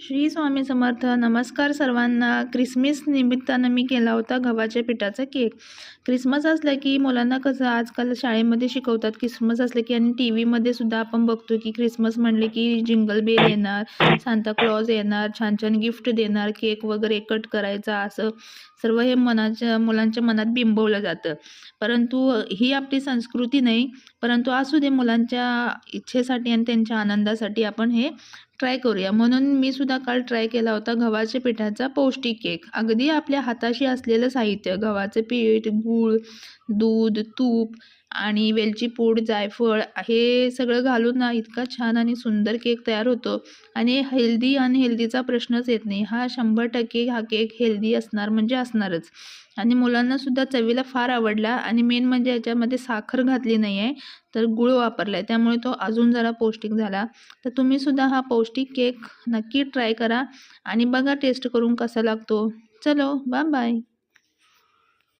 श्री स्वामी समर्थ. नमस्कार सर्वांना. ख्रिसमस निमित्तानं मी केला होता गव्हाच्या पिठाचा केक. ख्रिसमस असलं की मुलांना कसं आजकाल शाळेमध्ये शिकवतात, ख्रिसमस असलं की आणि टी व्हीमध्ये सुद्धा आपण बघतो की ख्रिसमस म्हणले की जिंगल बेल येणार, सांता क्लॉज येणार, छान छान गिफ्ट देणार, केक वगैरे कट करायचा, असं सर्व हे मुलांच्या मनात बिंबवलं जातं. परंतु ही आपली संस्कृती नाही. परंतु असू दे, मुलांच्या इच्छेसाठी आणि त्यांच्या आनंदासाठी आपण हे ट्राय करूया. म्हणून मी सुद्धा काल ट्राय केला होता गव्हाच्या पिठाचा पौष्टिक केक. अगदी आपल्या हाताशी असलेलं साहित्य, गव्हाचं पीठ, गूळ, दूध, तूप आणि वेलची पूड, जायफळ हे सगळं घालून ना इतका छान आणि सुंदर केक तयार होतो. आणि हेल्दी अनहेल्दीचा प्रश्नच येत नाही. हा 100% हा केक हेल्दी असणार म्हणजे असणारच. आणि मुलांना सुद्धा चवीला फार आवडला. आणि मेन म्हणजे याच्यामध्ये साखर घातली नाही आहे, तर गूळ वापरला आहे, त्यामुळे तो अजून जरा पौष्टिक झाला. तर तुम्ही सुद्धा हा पौष्टिक केक नक्की ट्राय करा आणि बघा टेस्ट करून कसा लागतो. चलो, बाय बाय.